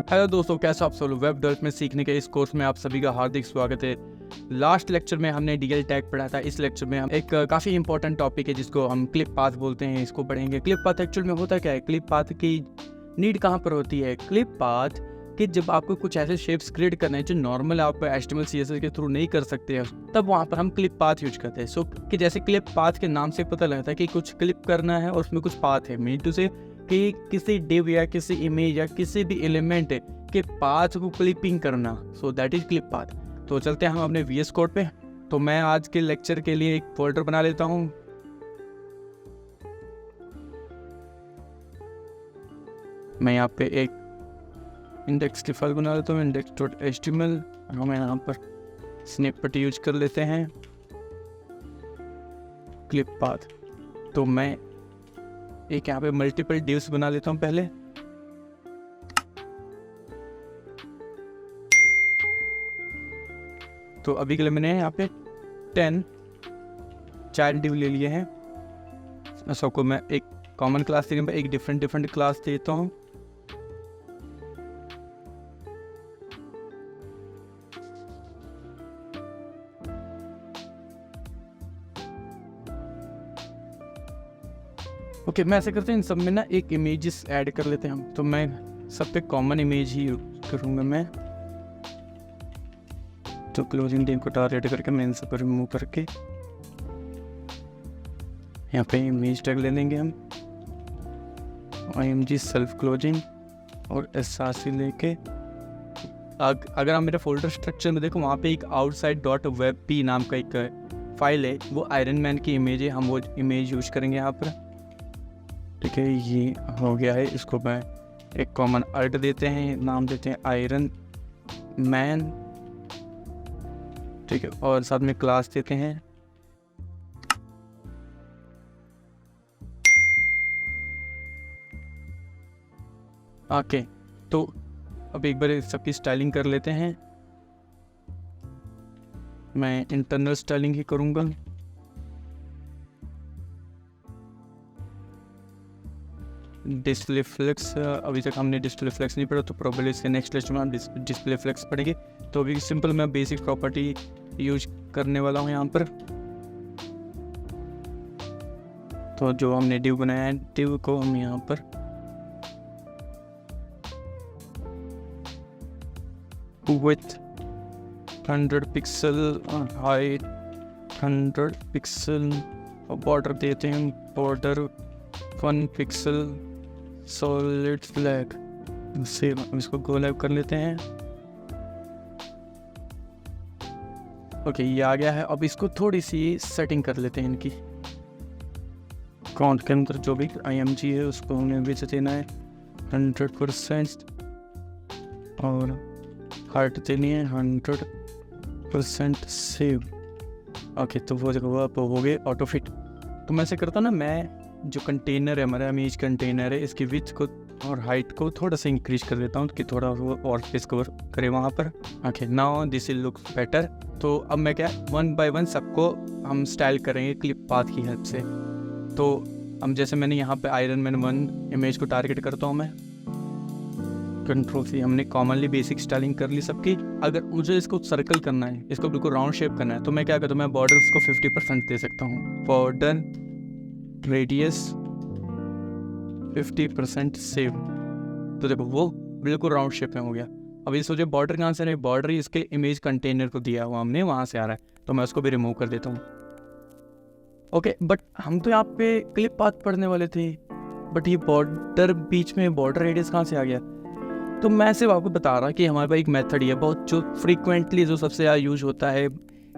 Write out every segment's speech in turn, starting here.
Hello दोस्तों, कैसे आप सब लोग। वेब डेवलपमेंट सीखने के इस कोर्स में आप सभी का हार्दिक स्वागत है। लास्ट लेक्चर में हमने डीएल टैग पढ़ा था। इस लेक्चर में हम एक काफ़ी इंपॉर्टेंट टॉपिक है जिसको हम क्लिप पाथ बोलते हैं, इसको पढ़ेंगे। क्लिप पाथ एक्चुअल में होता क्या है, क्लिप पाथ की नीड कहाँ पर होती है। क्लिप पाथ कि जब आपको कुछ ऐसे शेप्स क्रिएट करने हैं जो नॉर्मल आप HTML CSS के थ्रू नहीं कर सकते हैं, तब वहाँ पर हम क्लिप पाथ यूज करते हैं। सो कि जैसे क्लिप पाथ के नाम से पता लगता है कि कुछ क्लिप करना है और उसमें कुछ पाथ है, मीन टू से कि किसी डिव या किसी इमेज या किसी भी एलिमेंट के पाथ को क्लिपिंग करना। So that is clip path. तो चलते हैं हम अपने VS कोड पे। तो मैं आज के लेक्चर के लिए एक फोल्डर बना लेता हूँ। मैं यहाँ पे एक इंडेक्स की फाइल बना लेता हूँ, index.html। हम यहाँ पर स्निपेट यूज कर लेते हैं, क्लिप पाथ। तो मैं एक यहाँ पे मल्टीपल डिव्स बना लेता हूँ पहले। तो अभी के लिए मैंने यहाँ पे 10 चाइल्ड डिव ले लिए हैं। सबको मैं एक कॉमन क्लास देने पर एक डिफरेंट क्लास देता हूँ। ओके, मैं ऐसे करते हैं, इन सब में ना एक इमेजेस ऐड कर लेते हैं हम। तो मैं सब पे कॉमन इमेज ही यूज करूँगा मैं। तो क्लोजिंग डिव को टारगेट करके मैं इन सब को रिमूव करके यहाँ पे इमेज टैग ले लेंगे हम, img सेल्फ क्लोजिंग और src लेके। अगर आप मेरे फोल्डर स्ट्रक्चर में देखो, वहाँ पे एक outside.webp नाम का एक फाइल है, वो आयरन मैन की इमेज है। हम वो इमेज यूज करेंगे यहाँ पर। ठीक है, ये हो गया है। इसको मैं एक कॉमन अर्ट देते हैं, नाम देते हैं आयरन मैन। ठीक है, और साथ में क्लास देते हैं ओके। तो अब एक बार सबकी स्टाइलिंग कर लेते हैं। मैं इंटरनल स्टाइलिंग ही करूँगा। डिस्प्ले फ्लेक्स, अभी तक हमने डिस्प्ले फ्लेक्स नहीं पढ़ा, तो प्रोबेबली इसके नेक्स्ट लेक्चर में हम डिस्प्ले फ्लेक्स पढ़ेंगे। तो अभी सिंपल मैं बेसिक प्रॉपर्टी यूज करने वाला हूँ यहाँ पर। तो जो हमने डिव बनाया है, डिव को हम यहाँ पर विड्थ 100 पिक्सल, हाइट 100 पिक्सल और बॉर्डर देते हैं बॉर्डर 1 पिक्सल, सॉलिड फ्लैग से इसको गो लाइव कर लेते हैं। ओके, ये आ गया है। अब इसको थोड़ी सी सेटिंग कर लेते हैं इनकी। काउंट के अंदर जो भी img है उसको हमें भी देना है 100% और हार्ट देनी है 100% सेव। ओके, तो वो जगह हो गए ऑटो फिट। तो मैं ऐसे करता ना, मैं जो कंटेनर है हमारा इमेज कंटेनर है, इसकी विड्थ को और हाइट को थोड़ा सा इंक्रीज कर देता हूँ कि थोड़ा वो और स्पेस कवर करे वहाँ पर। Okay, now this will look better. तो अब मैं क्या 1 by 1 सबको हम स्टाइल करेंगे क्लिप पाथ की हेल्प से। तो हम जैसे मैंने यहाँ पे आयरन मैन 1 इमेज को टारगेट करता हूँ मैं, Ctrl+C। हमने कॉमनली बेसिक स्टाइलिंग कर ली सबकी। अगर मुझे इसको सर्कल करना है, इसको बिल्कुल राउंड शेप करना है, तो मैं क्या करता हूँ, मैं बॉर्डर उसको 50% दे सकता हूँ। Border radius 50% save. तो देखो वो बिल्कुल राउंड शेप में हो गया। अब ये सोचे बॉर्डर कहाँ से, नहीं, बॉर्डर ही इसके इमेज कंटेनर को दिया हुआ हमने, वहाँ से आ रहा है। तो मैं उसको भी रिमूव कर देता हूँ। ओके, बट हम तो यहाँ पे क्लिप पाथ पढ़ने वाले थे, बट ये बॉर्डर बीच में बॉर्डर रेडियस कहाँ से आ गया। तो मैं सिर्फ आपको बता रहा कि हमारे पास एक मेथड ही है बहुत, जो फ्रीक्वेंटली जो सबसे ज़्यादा यूज होता है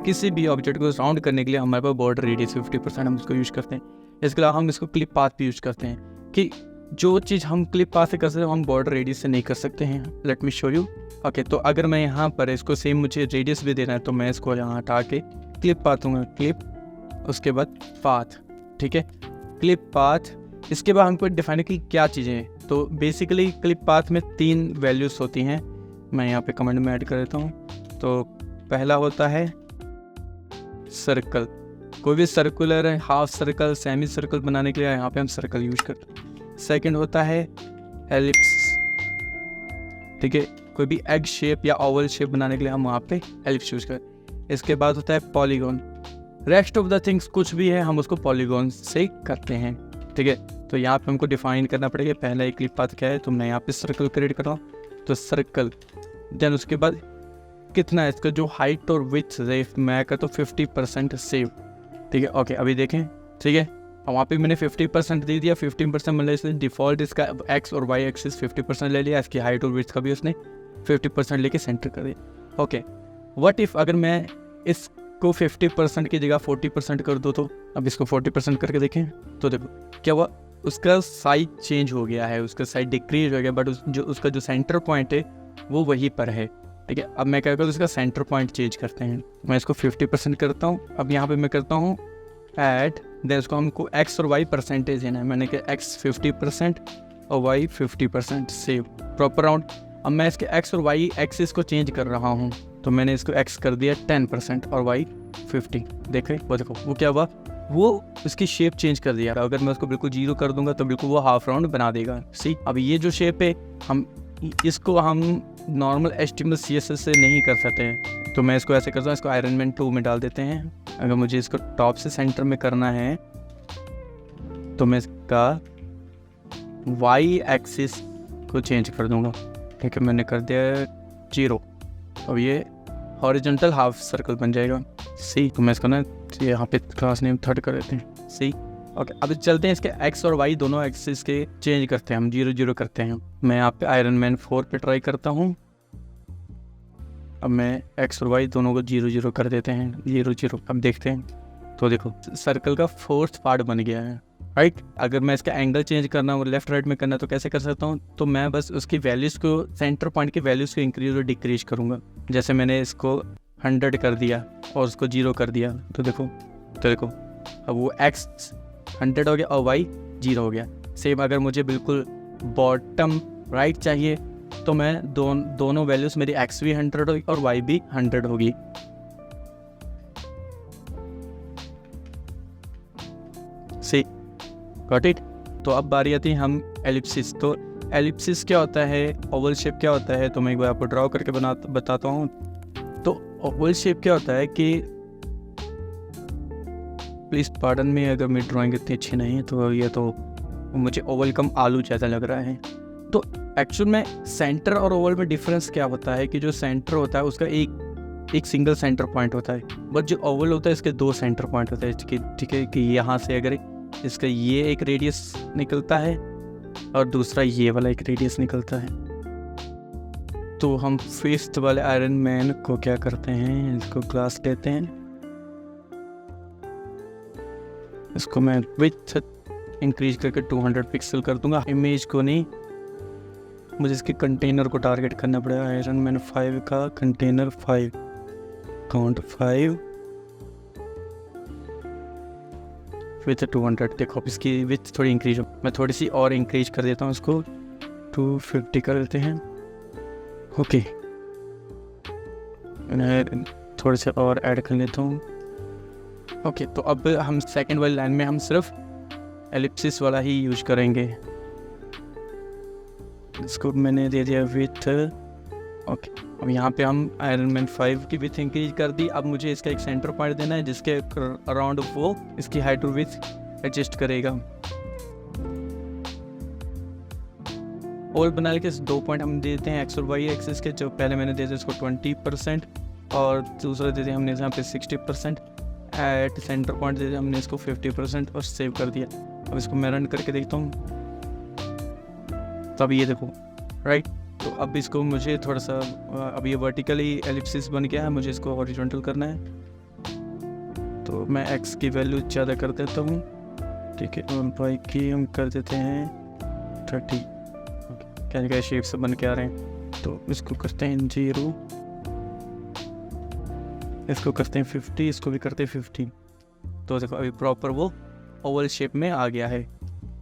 किसी भी ऑब्जेक्ट को राउंड करने के लिए। हमारे पास बॉर्डर रेडियस 50% हम उसको यूज करते हैं। इसके अलावा हम इसको क्लिप पाथ भी यूज करते हैं कि जो चीज़ हम क्लिप पाथ से कर सकते हैं हम बॉर्डर रेडियस से नहीं कर सकते हैं। Let me show you. Okay, तो अगर मैं यहाँ पर इसको सेम मुझे रेडियस भी देना है, तो मैं इसको यहाँ हटा के क्लिप पाथ दूँगा, क्लिप, उसके बाद पाथ। ठीक है, क्लिप पाथ। इसके बाद हमको डिफाइन की क्या चीज़ें हैं। तो बेसिकली क्लिप पाथ में 3 वैल्यूज़ होती हैं। मैं यहाँ पे कमेंट में ऐड कर देता हूँ। तो पहला होता है सर्कल। कोई भी circular half circle semi circle बनाने के लिए यहाँ पे हम सर्कल यूज करते हैं। सेकंड होता है एलिप्स, ठीक है। कोई भी एग शेप या ओवल शेप बनाने के लिए हम वहाँ पे एलिप्स यूज करें। इसके बाद होता है polygon. Rest of the things कुछ भी है हम उसको पॉलीगॉन से करते हैं, ठीक है। तो यहाँ पे हमको डिफाइन करना पड़ेगा। पहला एक क्लिप पाथ क्या है, तुमने यहाँ पे सर्कल क्रिएट करो तो सर्कल, देन उसके बाद कितना है इसका जो हाइट और विड्थ है, मैं कहता हूँ 50% सेव, ठीक है। ओके अभी देखें, ठीक है। वहाँ पे मैंने 50% दे दिया, 15% मतलब इसने डिफ़ॉल्ट इसका एक्स और वाई एक्सिस 50% ले लिया, इसकी हाइट और विड्थ का भी उसने 50% लेके सेंटर कर दिया। ओके व्हाट इफ़ अगर मैं इसको 50% की जगह 40% कर दूँ तो, अब इसको 40% करके देखें तो देखो क्या हुआ, उसका साइज चेंज हो गया है, उसका साइज डिक्रीज हो गया, बट उसका जो सेंटर पॉइंट है वो वहीं पर है, ठीक है। अब मैं क्या करूँ, इसका सेंटर पॉइंट चेंज करते हैं। मैं इसको 50% करता हूँ। अब यहाँ पे मैं करता हूँ ऐड, देन इसको हमको एक्स और वाई परसेंटेज देना है। मैंने कहा एक्स 50% और वाई 50%, सेव प्रॉपर राउंड। अब मैं इसके एक्स और वाई एक्सिस को चेंज कर रहा हूँ, तो मैंने इसको एक्स कर दिया 10% और वाई 50। देख रहे वो, देखो वो क्या हुआ, वो उसकी शेप चेंज कर दिया। अगर मैं उसको बिल्कुल 0 कर दूंगा तो बिल्कुल वो हाफ राउंड बना देगा। सी अब ये जो शेप है इसको हम नॉर्मल HTML CSS से नहीं कर सकते हैं, तो मैं इसको ऐसे करता हूँ, इसको आयरन मैन 2 में डाल देते हैं। अगर मुझे इसको टॉप से सेंटर में करना है तो मैं इसका वाई एक्सिस को चेंज कर दूंगा, ठीक है। मैंने कर दिया 0, अब ये हॉरिजॉन्टल हाफ सर्कल बन जाएगा। सी तो मैं इसको ना यहाँ पे क्लास नेम 3rd कर देते हैं। सी ओके अब चलते हैं इसके एक्स और वाई दोनों एक्सिस के चेंज करते हैं, हम 0 0 करते हैं। मैं यहाँ पे आयरन मैन 4 पे ट्राई करता हूँ। अब मैं एक्स और वाई दोनों को 0 0 कर देते हैं, 0 0। अब देखते हैं तो देखो सर्कल का 4th पार्ट बन गया है, राइट। अगर मैं इसका एंगल चेंज करना हो, लेफ्ट राइट में करना, तो कैसे कर सकता हूँ, तो मैं बस उसकी वैल्यूज़ को, सेंटर पॉइंट की वैल्यूज़ को इंक्रीज और डिक्रीज करूँगा। जैसे मैंने इसको 100 कर दिया और उसको 0 कर दिया, तो देखो अब वो एक्स 100 हो गया और वाई 0 हो गया। सेम अगर मुझे बिल्कुल बॉटम राइट चाहिए तो मैं दोनों वैल्यूज़ मेरी एक्स भी 100 होगी और वाई भी 100 होगी। सी गॉट इट। तो अब बारी आती है हम एलिप्सिस। तो एलिप्सिस क्या होता है, ओवल शेप क्या होता है, तो मैं एक बार आपको ड्रॉ करके बताता हूँ। तो ओवल शेप क्या होता है कि, प्लीज़ पार्डन में अगर मेरी ड्राइंग इतनी अच्छी नहीं है, तो ये तो मुझे ओवल कम आलू जैसा लग रहा है। तो एक्चुअल में सेंटर और ओवल में डिफरेंस क्या होता है कि जो सेंटर होता है उसका एक सिंगल सेंटर पॉइंट होता है, बट जो ओवल होता है इसके 2 सेंटर पॉइंट होते हैं, ठीक है। कि यहाँ से अगर इसका ये एक रेडियस निकलता है और दूसरा ये वाला एक रेडियस निकलता है, तो हम 5th वाले आयरन मैन को क्या करते हैं, इसको क्लास लेते हैं, इसको मैं विड्थ इंक्रीज करके 200 पिक्सल कर दूंगा। इमेज को नहीं, मुझे इसके कंटेनर को टारगेट करना पड़ेगा। आयरन मैन 5 का कंटेनर 5 काउंट 5 विथ 200। देखो अब इसकी विड्थ थोड़ी इंक्रीज हो, मैं थोड़ी सी और इंक्रीज कर देता हूँ, इसको 250 कर देते हैं। ओके मैं थोड़े से और ऐड कर लेता हूँ। ओके तो अब हम सेकंड वाली लाइन में हम सिर्फ एलिप्सिस वाला ही यूज करेंगे। इसको मैंने दे दिया विथ। ओके अब यहाँ पे हम आयरन मैन 5 की विथ इंक्रीज कर दी। अब मुझे इसका एक सेंटर पॉइंट देना है जिसके अराउंड वो इसकी हाइट और विथ एडजस्ट करेगा। ओवल बनाने के 2 पॉइंट हम देते हैं एक्स और वाई एक्सिस के। जो पहले मैंने दे दिया इसको 20% और दूसरा दे दिया हमने यहाँ पे 60%। एट सेंटर पॉइंट दे दिया हमने इसको 50% और सेव कर दिया। अब इसको मैं रन करके देखता हूँ, तब ये देखो राइट। तो अब इसको मुझे थोड़ा सा, अब ये वर्टिकली एलिप्सिस बन गया है, मुझे इसको हॉरिजॉन्टल करना है। तो मैं एक्स की वैल्यू ज़्यादा कर देता हूँ, ठीक है। और वाई की हम कर देते हैं 30। क्या क्या शेप से बन के आ रहे हैं, तो इसको करते हैं 0, इसको करते हैं 50, इसको भी करते हैं 50। तो देखो अभी प्रॉपर वो ओवल शेप में आ गया है।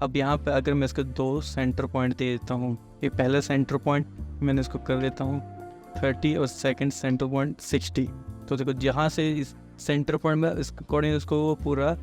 अब यहाँ पे अगर मैं इसको 2 सेंटर पॉइंट दे देता हूँ, ये पहला सेंटर पॉइंट मैंने इसको कर देता हूँ 30 और सेकंड सेंटर पॉइंट 60। तो देखो जहाँ से इस सेंटर पॉइंट में इसके अकॉर्डिंग उसको वो पूरा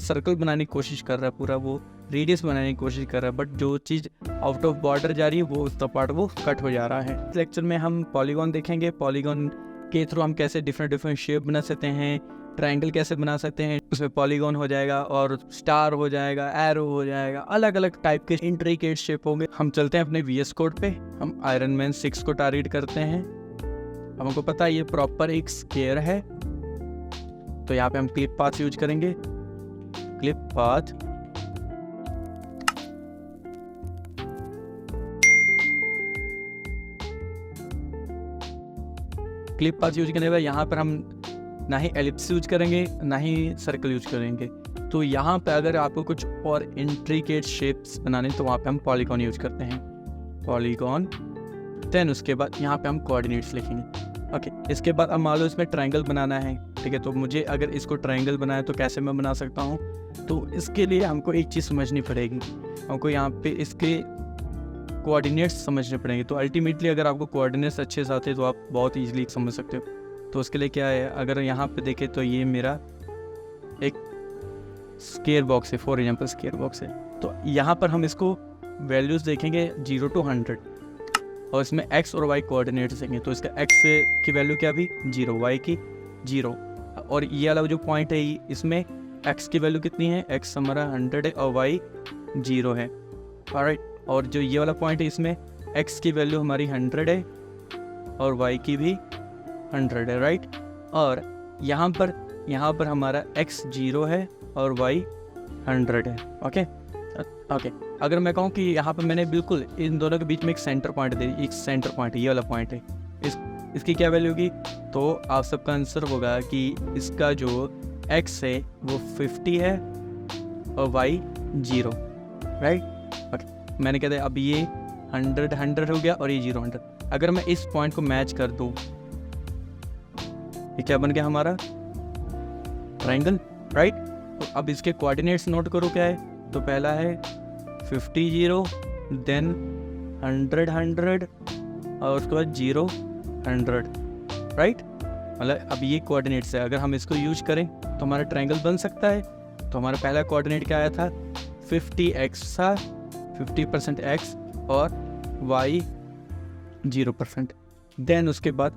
सर्कल बनाने की कोशिश कर रहा है, पूरा वो रेडियस बनाने की कोशिश कर रहा है, बट जो चीज़ आउट ऑफ बॉर्डर जा रही है वो उसका पार्ट वो कट हो जा रहा है। इस लेक्चर में हम पॉलीगॉन देखेंगे, पॉलीगॉन के थ्रू हम कैसे डिफरेंट शेप बना सकते हैं, ट्रायंगल कैसे बना सकते हैं, उसमें पॉलीगॉन हो जाएगा और स्टार हो जाएगा, एरो हो जाएगा, अलग अलग टाइप के इंट्रिकेट शेप होंगे। हम चलते हैं अपने VS कोड पे, हम आयरन मैन 6 को टारगेट करते हैं। हमको पता है ये प्रॉपर एक स्क्वायर है, तो यहाँ पे हम क्लिप पाथ यूज करेंगे। क्लिप पाथ यूज करने के बाद यहाँ पर हम ना ही एलिप्स यूज करेंगे ना ही सर्कल यूज करेंगे। तो यहाँ पे अगर आपको कुछ और इंट्रिकेट शेप्स बनाने तो वहाँ पे हम पॉलीगॉन यूज करते हैं, पॉलीगॉन। देन उसके बाद यहाँ पे हम कोऑर्डिनेट्स लिखेंगे। ओके, इसके बाद अब मान लो इसमें ट्रायंगल बनाना है, ठीक है। तो मुझे अगर इसको ट्रायंगल बनाए तो कैसे मैं बना सकता हूँ, तो इसके लिए हमको एक चीज़ समझनी पड़ेगी, हमको यहाँ पे इसके कोऑर्डिनेट्स समझने पड़ेंगे। तो अल्टीमेटली अगर आपको कोऑर्डिनेट्स अच्छे से आते हैं तो आप बहुत ईजिली समझ सकते हो। तो उसके लिए क्या है, अगर यहाँ पे देखें तो ये मेरा एक स्क्वायर बॉक्स है, फॉर एग्जांपल स्क्वायर बॉक्स है। तो यहाँ पर हम इसको वैल्यूज़ देखेंगे 0 to 100 और इसमें x और y कोऑर्डिनेट्स देंगे। तो इसका x की वैल्यू क्या भी 0, y की 0, और ये वाला जो पॉइंट है इसमें x की वैल्यू कितनी है, x हमारा 100 है और y 0 है। ऑलराइट, और जो ये वाला पॉइंट है इसमें x की वैल्यू हमारी 100 है और y की भी 100 है, राइट। और यहाँ पर हमारा x 0 है और y 100 है। ओके, अगर मैं कहूँ कि यहाँ पर मैंने बिल्कुल इन दोनों के बीच में एक सेंटर पॉइंट दे, एक सेंटर पॉइंट ये वाला पॉइंट है, इसकी क्या वैल्यू होगी, तो आप सबका आंसर होगा कि इसका जो x है वो 50 है और y 0, राइट। ओके, मैंने कहते अब ये 100 हो गया और ये 0 100। अगर मैं इस पॉइंट को मैच कर दूँ, ये क्या बन गया हमारा ट्रायंगल, राइट। तो अब इसके कोऑर्डिनेट्स नोट करो क्या है, तो पहला है 50 0, देन 100 100 और उसके बाद 0 100, राइट। मतलब अब ये कोऑर्डिनेट्स है, अगर हम इसको यूज करें तो हमारा ट्रायंगल बन सकता है। तो हमारा पहला कोऑर्डिनेट क्या आया था, 50x था, 50% x और y 0%। देन उसके बाद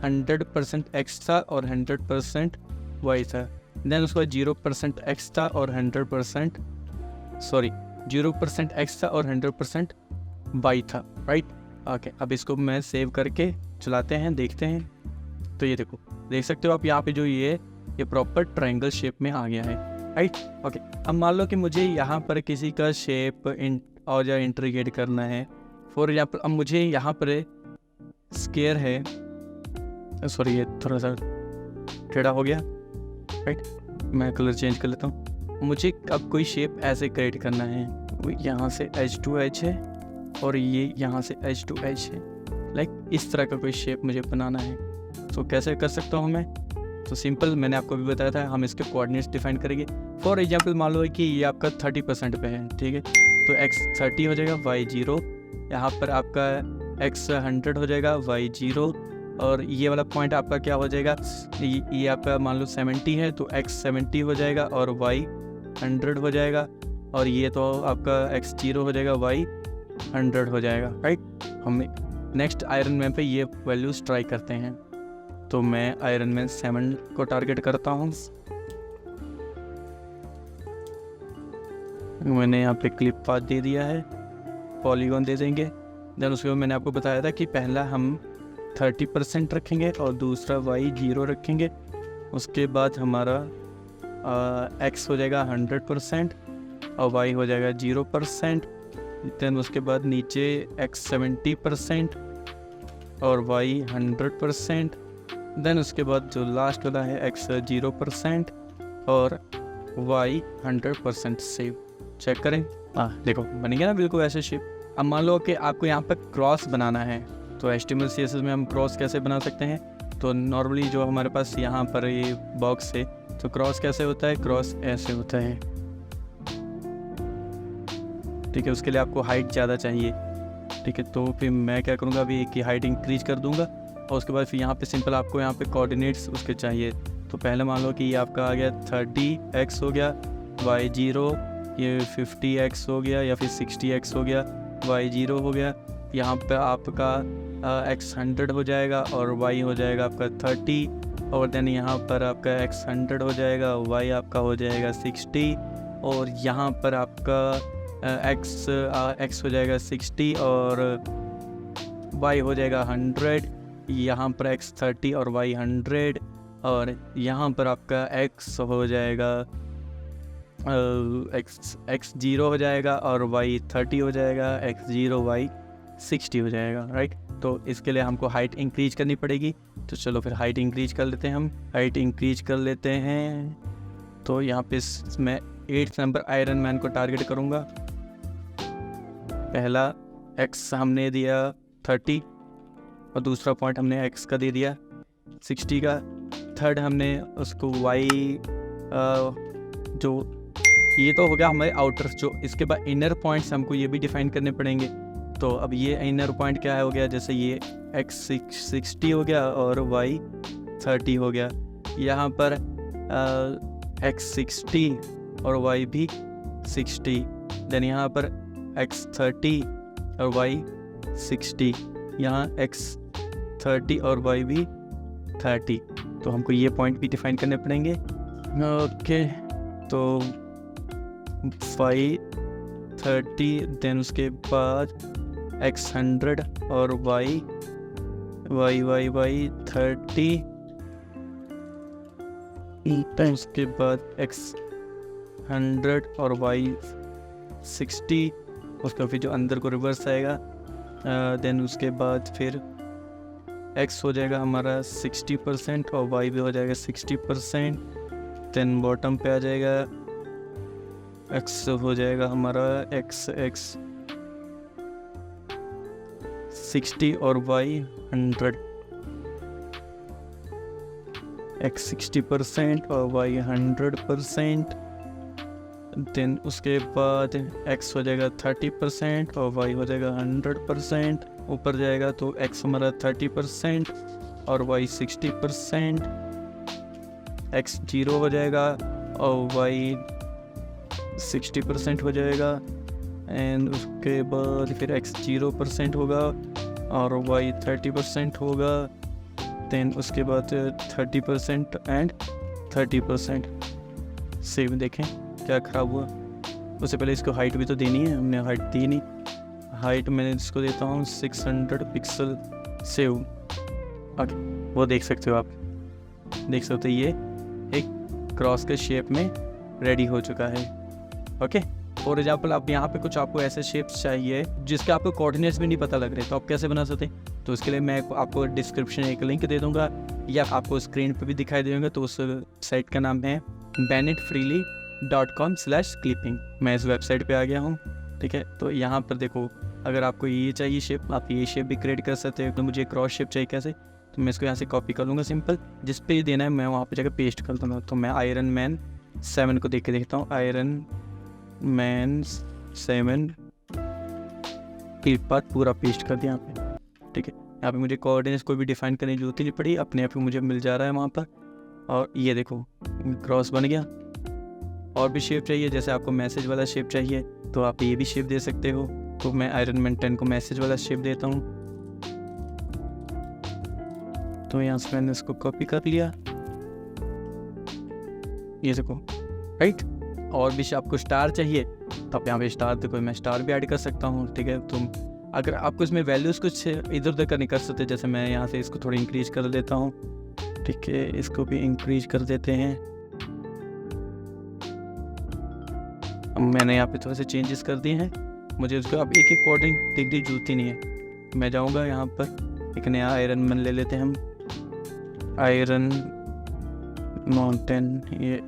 100% x था और 100% y था। देन उसके बाद 0% x था और 0% x था और 100% y था, राइट। ओके, अब इसको मैं सेव करके चलाते हैं, देखते हैं। तो ये देखो, देख सकते हो आप यहाँ पे जो ये प्रॉपर ट्रायंगल शेप में आ गया है, राइट। ओके, अब मान लो कि मुझे यहाँ पर किसी का शेप और या इंट्रीगेट करना है। फॉर एग्जाम्पल अब मुझे यहाँ पर स्क्वायर है, सॉरी ये थोड़ा सा टेढ़ा हो गया, राइट। मैं कलर चेंज कर लेता हूँ। मुझे अब कोई शेप ऐसे क्रिएट करना है, यहाँ से एज टू एज है और ये यहाँ से एज टू एज है, लाइक इस तरह का कोई शेप मुझे बनाना है। तो कैसे कर सकता हूँ मैं, तो सिंपल, मैंने आपको भी बताया था, हम इसके कोऑर्डिनेट्स डिफाइन करेंगे। फॉर एग्जांपल मान लो कि ये आपका 30% पे है, ठीक है। तो x 30 हो जाएगा, y 0, यहाँ पर आपका x 100 हो जाएगा, y 0, और ये वाला पॉइंट आपका क्या हो जाएगा, ये आपका मान लो 70 है तो x 70 हो जाएगा और y 100 हो जाएगा, और ये तो आपका x 0 हो जाएगा, y 100 हो जाएगा, राइट। हम नेक्स्ट आयरन मैन पे ये वैल्यूज ट्राई करते हैं। तो मैं आयरन मैन 7 को टारगेट करता हूँ। मैंने यहाँ पे क्लिप पाथ दे दिया है, पॉलीगॉन दे देंगे। देन उसके बाद मैंने आपको बताया था कि पहला हम 30% रखेंगे और दूसरा y 0 रखेंगे। उसके बाद हमारा x हो जाएगा 100% और y हो जाएगा 0%। देन उसके बाद नीचे x 70% और y 100%। देन उसके बाद जो लास्ट वाला है x 0% और y 100% सेव। चेक करें, देखो बन गया ना बिल्कुल ऐसे शेप। अब मान लो कि आपको यहाँ पर क्रॉस बनाना है, तो HTML CSS में हम क्रॉस कैसे बना सकते हैं। तो नॉर्मली जो हमारे पास यहाँ पर ये बॉक्स है, तो क्रॉस कैसे होता है, क्रॉस ऐसे होता है, ठीक है। उसके लिए आपको हाइट ज़्यादा चाहिए, ठीक है। तो फिर मैं क्या करूँगा, अभी एक की हाइट इंक्रीज कर दूँगा और उसके बाद फिर यहाँ पे सिंपल आपको यहाँ पे कोऑर्डिनेट्स उसके चाहिए। तो पहले मान लो कि ये आपका आ गया 30x हो गया, y 0 ये 50x हो गया या फिर 60x हो गया, y 0 हो गया, यहाँ पे आपका x 100 हो जाएगा और y हो जाएगा आपका 30, और देन यहाँ पर आपका x 100 हो जाएगा, y आपका हो जाएगा 60, और यहाँ पर आपका x हो जाएगा 60 और y हो जाएगा 100, यहाँ पर x 30 और y 100, और यहाँ पर आपका x हो जाएगा x 0 हो जाएगा और y 30 हो जाएगा, x 0 y 60 हो जाएगा, राइट। तो इसके लिए हमको हाइट इंक्रीज करनी पड़ेगी, तो चलो फिर हाइट इंक्रीज कर लेते हैं, हम हाइट इंक्रीज कर लेते हैं। तो यहाँ पे मैं 8th नंबर आयरन मैन को टारगेट करूँगा। पहला x हमने दिया 30 और दूसरा पॉइंट हमने x का दे दिया 60 का, थर्ड हमने उसको y जो ये तो हो गया हमारे आउटर, जो इसके बाद इनर पॉइंट्स हमको ये भी डिफाइन करने पड़ेंगे। तो अब ये इनर पॉइंट क्या हो गया, जैसे ये x 60 हो गया और y 30 हो गया, यहाँ पर x 60 और y भी 60, देन यहाँ पर x 30 और y 60, यहाँ x 30 और y भी 30। तो हमको ये पॉइंट भी डिफाइन करने पड़ेंगे। ओके, तो y 30, देन उसके बाद x 100 और y 30, उसके बाद x 100 और y 60, उसका फिर जो अंदर को रिवर्स आएगा, देन उसके बाद फिर x हो जाएगा हमारा 60% और y भी हो जाएगा 60%, देन बॉटम पे आ जाएगा x हो जाएगा हमारा x 60 और y 100, x 60% और y 100%, देन उसके बाद x हो जाएगा 30% और y हो जाएगा 100%, ऊपर जाएगा तो x हमारा 30% और y 60%, x 0 हो जाएगा और y 60% हो जाएगा, एंड उसके बाद फिर x 0% होगा और y 30% होगा, देन उसके बाद 30% एंड 30%। सेव देखें क्या ख़राब हुआ, उससे पहले इसको हाइट भी तो देनी है, हमने हाइट दी नहीं। हाइट मैंने इसको देता हूँ 600 पिक्सल। सेव, ओके, वो देख सकते हो, आप देख सकते हो ये एक क्रॉस के शेप में रेडी हो चुका है। ओके, फॉर एग्जाम्पल आप यहाँ पे कुछ आपको ऐसे शेप्स चाहिए जिसके आपको कोऑर्डिनेट्स भी नहीं पता लग रहे, तो आप कैसे बना सकते? तो इसके लिए मैं आपको डिस्क्रिप्शन एक लिंक दे दूँगा या आपको स्क्रीन पे भी दिखाई देंगे। तो उस साइट का नाम है banditfreely.com/clipping। मैं इस वेबसाइट पे आ गया हूँ, ठीक है। तो यहाँ पर देखो, अगर आपको ये चाहिए शेप, आप ये शेप भी क्रिएट कर सकते हो। तो मुझे क्रॉस शेप चाहिए, कैसे? तो मैं इसको यहाँ से कॉपी कर लूँगा सिंपल, जिस पे देना है मैं वहाँ पे जाकर पेस्ट कर दूँगा। तो मैं आयरन मैन 7 को देख के देखता हूँ, आयरन मैन 7 क्लिप पाथ पूरा पेस्ट कर दिया यहाँ पे, ठीक है। यहाँ पे मुझे कोऑर्डिनेट्स कोई भी डिफाइन करने की जरूरत ही नहीं पड़ी, अपने आप ही मुझे मिल जा रहा है वहाँ पर। और ये देखो क्रॉस बन गया। और भी शेप चाहिए, जैसे आपको मैसेज वाला शेप चाहिए तो आप ये भी शेप दे सकते हो। तो मैं आयरन मैन 10 को मैसेज वाला शेप देता हूँ। तो यहाँ से मैंने इसको कॉपी कर लिया, ये देखो, राइट। और भी आपको स्टार चाहिए तो आप यहाँ पे स्टार देखो, मैं स्टार भी ऐड कर सकता हूँ, ठीक है। तुम अगर आपको इसमें वैल्यूज़ कुछ इधर उधर का नहीं कर सकते, जैसे मैं यहाँ से इसको थोड़ी इंक्रीज कर देता हूँ, ठीक है। इसको भी इंक्रीज कर देते हैं। अब मैंने यहाँ पे थोड़े से चेंजेस कर दिए हैं, मुझे उसको अब एक कोऑर्डिनेट डिग्री जरूरती नहीं है। मैं जाऊँगा यहाँ पर, एक नया आयरन मैन ले लेते हैं हम, आयरन माउंटेन ये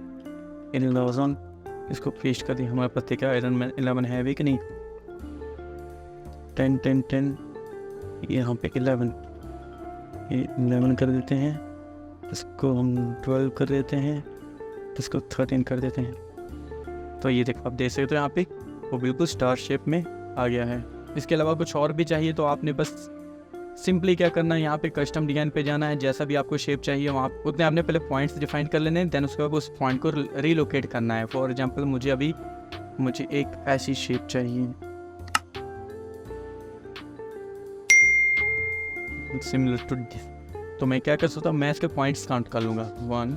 11, इसको पेस्ट कर दिया। हमारे पत्ते का आयरन मैन 11 है भी कि नहीं, 10 10 10, यहाँ पे 11, ये 11 कर देते हैं। इसको हम 12 कर देते हैं, इसको 13 कर देते हैं। तो ये देखो, आप देख सकते हो यहाँ पे वो बिल्कुल स्टार शेप में आ गया है। इसके अलावा कुछ और भी चाहिए तो आपने बस सिंपली क्या करना है, यहाँ पे कस्टम डिजाइन पे जाना है। जैसा भी आपको शेप चाहिए वहाँ उतने आपने पहले पॉइंट्स डिफाइन कर लेने हैं, देन उसके बाद उस पॉइंट को रीलोकेट करना है। फॉर एग्जांपल मुझे अभी मुझे एक ऐसी शेप चाहिए सिमिलर टू दिस। तो मैं क्या कर सकता हूँ, मैं इसके पॉइंट्स काउंट कर लूँगा 1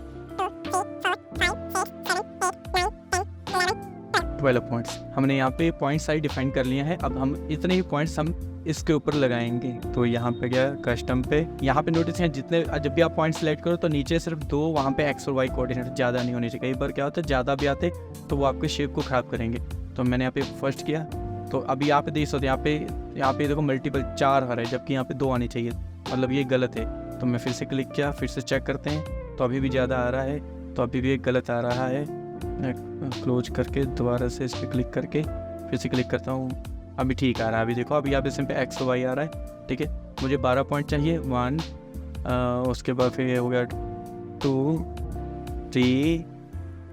12 पॉइंट्स। हमने यहाँ पे पॉइंट साइज डिफाइन कर लिया है। अब हम इतने ही पॉइंट्स हम इसके ऊपर लगाएंगे। तो यहाँ पे गया कस्टम पे, यहाँ पे नोटिस है जितने जब भी आप पॉइंट सेलेक्ट करो तो नीचे सिर्फ 2 वहाँ पे एक्स और वाई कोऑर्डिनेट, ज़्यादा नहीं होने चाहिए। कई बार क्या होता है ज़्यादा भी आते तो वो आपके शेप को ख़राब करेंगे। तो मैंने यहाँ पे फर्स्ट किया, तो अभी यहाँ पे देख सकते यहाँ पे देखो मल्टीपल 4 आ रहा है जबकि यहाँ पे 2 आनी चाहिए, मतलब ये गलत है। तो मैं फिर से क्लिक किया, फिर से चेक करते हैं तो अभी भी ज़्यादा आ रहा है, तो अभी भी एक गलत आ रहा है। मैं क्लोज करके दोबारा से इस पर क्लिक करके फिर से क्लिक करता हूँ, अभी ठीक आ रहा है। अभी देखो अभी यहाँ पे सिंपल एक्स वाई आ रहा है, ठीक है। मुझे 12 पॉइंट चाहिए, 1 उसके बाद फिर ये हो गया 2 3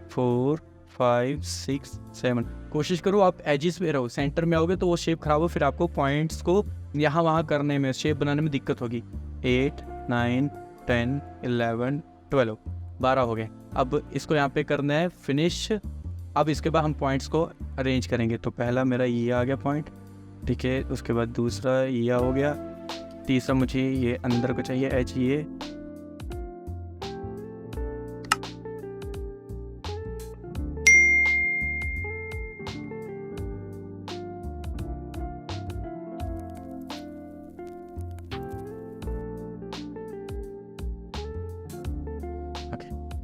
4 5 6 7। कोशिश करो आप एजिस पे रहो, सेंटर में आओगे तो वो शेप खराब हो, फिर आपको पॉइंट्स को यहाँ वहाँ करने में, शेप बनाने में दिक्कत होगी। 8 9 10 11 12 12 हो गए। अब इसको यहाँ पे करना है फिनिश। अब इसके बाद हम पॉइंट्स को अरेंज करेंगे। तो पहला मेरा ये आ गया पॉइंट, ठीक है। उसके बाद दूसरा ये हो गया, तीसरा मुझे ये अंदर को चाहिए एच ये,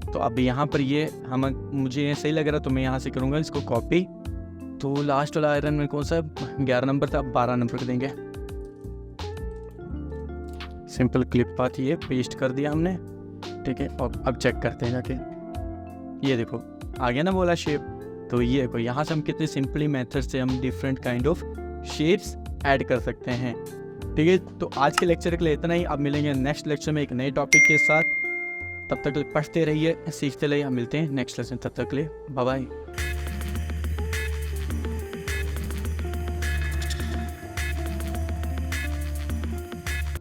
तो अब यहाँ पर ये मुझे ये सही लग रहा है तो मैं यहाँ से करूँगा इसको कॉपी। तो लास्ट वाला आयरन में कौन सा 11 नंबर था, अब 12 नंबर कर देंगे। सिंपल क्लिप पाथ ये पेस्ट कर दिया हमने, ठीक है। और अब चेक करते हैं जाके, ये देखो आ गया ना बोला शेप। तो ये देखो यहाँ से हम कितने सिंपली मेथड से हम different kind of shapes add कर सकते हैं, ठीक है। तो आज के लेक्चर के लिए इतना ही। अब मिलेंगे नेक्स्ट लेक्चर में एक नए टॉपिक के साथ। तब तक पढ़ते रहिए, सीखते रहिए। हम मिलते हैं नेक्स्ट लेसन, तब तक के लिए बाय बाय।